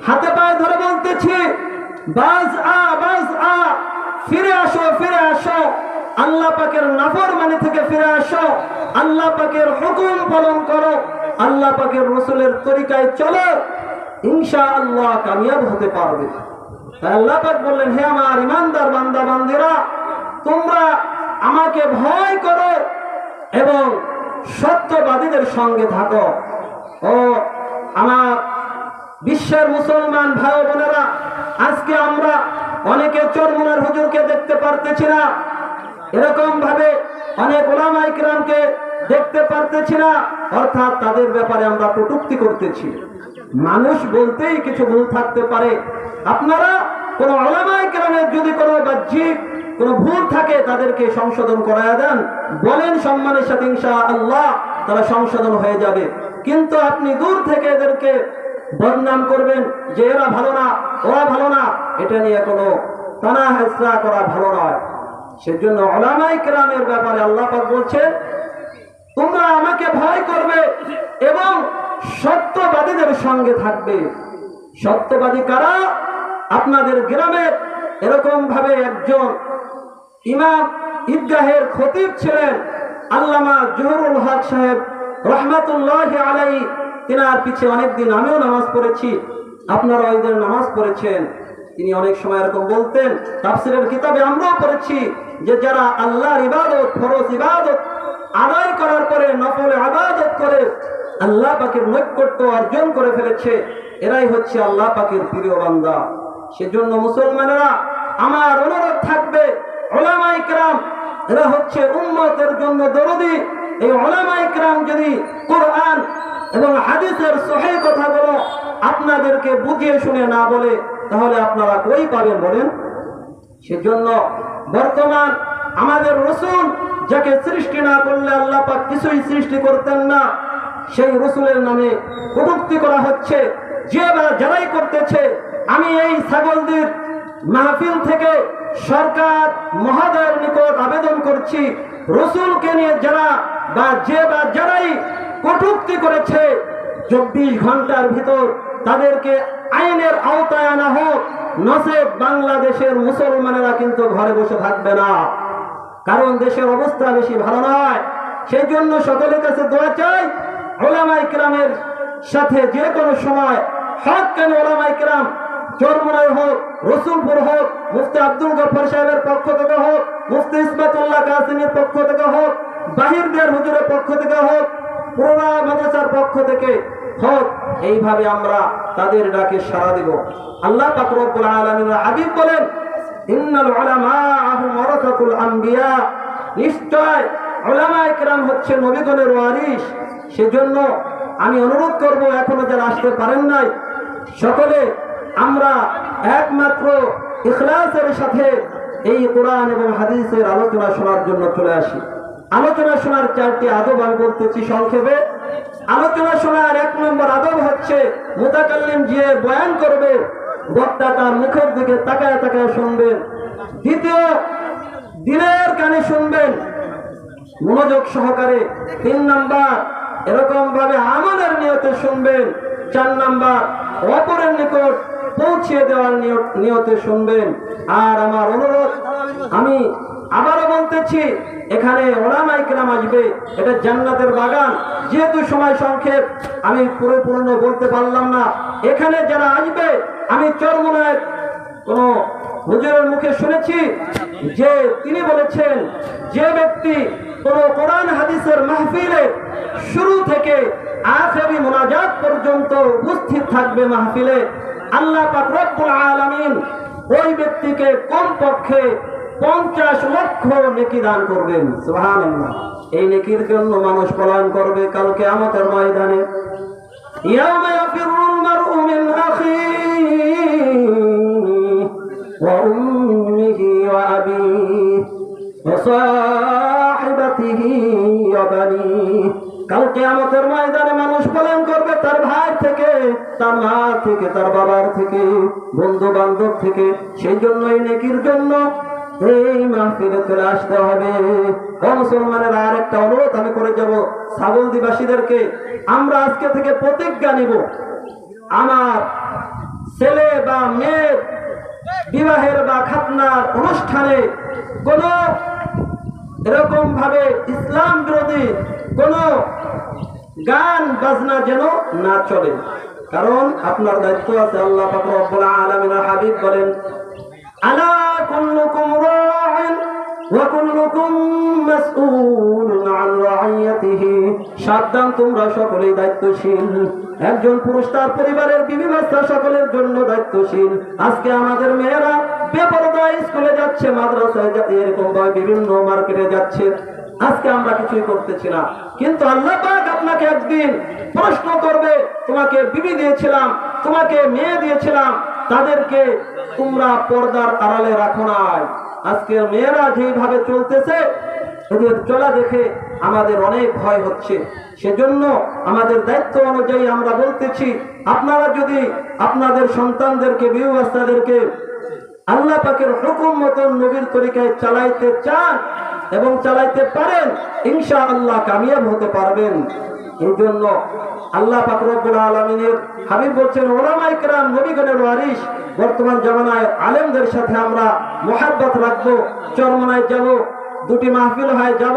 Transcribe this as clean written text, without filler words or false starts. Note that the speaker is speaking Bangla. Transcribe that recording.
হাতে পায়ে ধরে বলতেছি, বাজ আ, ফিরে আসো, ফিরে আসো, আল্লাহ পাকের নাফরমানি থেকে ফিরে আসো, আল্লাহ পাকের হুকুম পালন করো, আল্লাহ পাকের রাসূলের তরিকায় চলো, ইনশাআল্লাহ কামিয়াব হতে পারবে। তাই আল্লাহ পাক বললেন, হে আমার ইমানদার বান্দা বান্দিরা, তোমরা আমাকে ভয় করো এবং সত্যবাদীদের সঙ্গে থাকো। ও আমার বিশ্বের মুসলমান ভাই বোনেরা, আজকে আমরা অনেকে চরমুনার হুজুরকে দেখতে পারতেছি না, এরকম ভাবে অনেক উলামায়ে কিরামকে দেখতে পারতেছি না, অর্থাৎ তাদের ব্যাপারে আমরা কটূক্তি করতেছি। মানুষ বলতেই কিছু ভুল থাকতে পারে। আপনারা কোন উলামায়ে কিরামের যদি কোনো বাহ্যিক কোনো ভুল থাকে তাদেরকে সংশোধন করায়া দেন, বলেন সম্মানের সাথে, ইনশাআল্লাহ তারা সংশোধন হয়ে যাবে। কিন্তু আপনি দূর থেকে এদেরকে বদনাম করবেন যে এরা ভালো না, ওরা ভালো না, এটা নিয়ে কোনো তানা হেসরা করা ভালো নয়। সেজন্য উলামায়ে কিরামের ব্যাপারে আল্লাহ পাক বলছেন, তোমরা আমাকে ভয় করবে এবং সত্যবাদীদের সঙ্গে থাকবে। সত্যবাদী কারা? আপনাদের গ্রামের এরকম ভাবে একজন ইমাম ঈদগাহের খতিব ছিলেন, আল্লামা জহুরুল হক সাহেব রহমাতুল্লাহি আলাইহি। তিনার পিছে অনেকদিন আমিও নামাজ পড়েছি, আপনারা ওই দিন নামাজ পড়েছেন। তিনি অনেক সময় এরকম বলতেন, তাফসীরের কিতাবে আমরাও পড়েছি যে যারা আল্লাহর ইবাদত, ফরজ ইবাদত আদায় করার পরে নফল ইবাদত করে আল্লাহ পাকের নৈকট্য অর্জন করে ফেলেছে, এরাই হচ্ছে আল্লাহ পাকের প্রিয় বান্দা। সেজন্য মুসলমানেরা, আমার অনুরোধ থাকবে, উলামায়ে কিরাম এরা হচ্ছে উম্মতের জন্য দরদি। এই উলামায়ে কিরাম যদি কোরআন এবং হাদিসের সহিহ কথাগুলো আপনাদেরকে বুঝিয়ে শুনে না বলে, তাহলে আপনারা কই পাবেন বলেন? সেজন্য বর্তমান আমাদের রাসূল, যাকে সৃষ্টি না করলে আল্লাহ পাক কিছুই সৃষ্টি করতেন না, সেই রাসূলের নামে কটূক্তি করা হচ্ছে। যে বা যারাই করতেছে, আমি এই ছাগলদের মাহফিল থেকে সরকার মহোদয়ের নিকট আবেদন করছি, রাসূলকে নিয়ে যারা বা যে বা যারাই কটূক্তি করেছে, 24 ঘন্টার ভিতর তাদেরকে আইনের আওতায় আনা হোক, নচেত বাংলাদেশের মুসলমানেরা কিন্তু ঘরে বসে থাকবে না। কারণ দেশের অবস্থা বেশি ভালো নয়। সেই জন্য সকলের কাছে দোয়া চাই, উলামায়ে কিরামের সাথে যে কোনো সময় হক্কানি উলামায়ে কিরাম, চরমুনায় হোক, রসুলপুর হোক, মুফতি আব্দুল গফফার সাহেবের পক্ষ থেকে হোক, মুফতি ইসমাতুল্লাহ কাসিমের পক্ষ থেকে হোক, বাহিরদের হুজুরের পক্ষ থেকে হোক, পুরা মাদ্রাসার পক্ষ থেকে হোক, এইভাবে আমরা তাদের ডাকে সাড়া দেব। আল্লাহ পাক রব্বুল আলামিন হাবিব বলেন, ইন্নাল উলামাআ ওয়ারাসাতুল আম্বিয়া, নিশ্চয় উলামায়ে কিরাম হচ্ছে নবীগণের ওয়ারিস। সেজন্য আমি অনুরোধ করব, এখনো যারা আসতে পারেন নাই, সকলে আমরা একমাত্র ইখলাসের সাথে এই কোরআন এবং হাদিসের আলোচনা শোনার জন্য চলে আসি। আলোচনা শোনার 4টি আদব আমি বলতেছি সংক্ষেপে। আলোচনা শোনার 1 নম্বর আদব হচ্ছে, মুতাকাল্লিম যে বয়ান করবে, বক্তা তার মুখের দিকে তাকায় তাকায় শুনবেন। দ্বিতীয়, দিলের কানে শুনবেন, মনোযোগ সহকারে। 3 নাম্বার, এরকম ভাবে আমলের নিয়তে শুনবেন। 4 নাম্বার, অপরের নিকট পৌঁছিয়ে দেওয়ার নিয়তে শুনবেন। আর আমার অনুরোধ, আমি আবারও বলতেছি, এখানে উলামায়ে কিরাম আসবে, এটা জান্নাতের বাগান। যেহেতু সময় সংক্ষেপ, আমি পুরোপূর্ণ বলতে পারলাম না। এখানে যারা আসবে, আমি চরমুনায় কোন হুজুরের মুখে শুনেছি যে তিনি বলেছেন, যে ব্যক্তি কোন কোরআন হাদিসের মাহফিলে শুরু থেকে আখেরি মুনাজাত পর্যন্ত উপস্থিত থাকবে মাহফিলে, আল্লাহ পাক রব্বুল আলামিন ওই ব্যক্তিকে কমপক্ষে 50 লক্ষ নেকি দান করবেন। সুবহানাল্লাহ। এই নেকির জন্য মানুষ পলায়ন করবে কাল কিয়ামতের ময়দানে। ইয়াউমা ইয়াফিরুল মারউ মিন আখিহি ওয়া উম্মিহি ওয়া আবিহি ওয়া সাহিবাতিহি ওয়া বানিহি। কাল কিয়ামতের ময়দানে মানুষ পলায়ন করবে তার ভাই থেকে, তার মা থেকে, তার বাবার থেকে, বন্ধু বান্ধব থেকে। সেই জন্য এই নেকির জন্য এই মাহফিলে চলে আসতে হবে। ও মুসলমানের, আর একটা অনুরোধ আমি করে যাব ছাগল দিবাসীদেরকে, আমরা আজকে থেকে প্রতিজ্ঞা নিব, আমার বা মেয়ের বিবাহের বা খাতনার অনুষ্ঠানে কোন এরকম ভাবে ইসলাম বিরোধী কোন গান বাজনা যেন না চলে। কারণ আপনার দায়িত্ব আছে। আল্লাহ পাক রব্বুল আলামিনের হাবিব বলেন, আলা কুল্লুকুম রা'ইন ওয়া কুল্লুকুম মাসউলুন আন রা'ইয়াতিহি। সাবধান, তোমরা সকলেই দায়িত্বশীল। একজন পুরুষ তার পরিবারের বিবি বাচ্চা সকলের জন্য দায়িত্বশীল। আজকে আমাদের মেয়েরা বেপরদায় স্কুলে যাচ্ছে, মাদ্রাসায় যাচ্ছে, এরকম ভাবে বিভিন্ন মার্কেটে যাচ্ছে। আজকে আমরা কিছুই করতেছি না, কিন্তু আল্লাহ পাক আপনাকে একদিন প্রশ্ন করবে, তোমাকে বিবি দিয়েছিলাম, তোমাকে মেয়ে দিয়েছিলাম, তাদেরকে তোমরা পর্দার আড়ালে রাখো নাই। আজকের মেয়েরা যেভাবে চলতেছে, এদের চলা দেখে আমাদের অনেক ভয় হচ্ছে। সেজন্য আমাদের দায়িত্ব অনুযায়ী আমরা বলতেছি, আপনারা যদি আপনাদের সন্তানদেরকে, বিবি বাচ্চাদেরকে আল্লাহ পাকের হুকুম মতন নবীর তরিকায় চালাইতে চান এবং চালাইতে পারেন, ইনশাআল্লাহ কামিয়াব হতে পারবেন। এই জন্য আল্লাহ পাক রব্বুল আলামিনের হাবিব বলছেন, উলামায়ে কেরাম নবীগণের ওয়ারিস। বর্তমান জামানায় আলেমদের সাথে আমরা মুহাব্বত রাখবো, চরমনায় যাব, দুটি মাহফিল হয় যাব।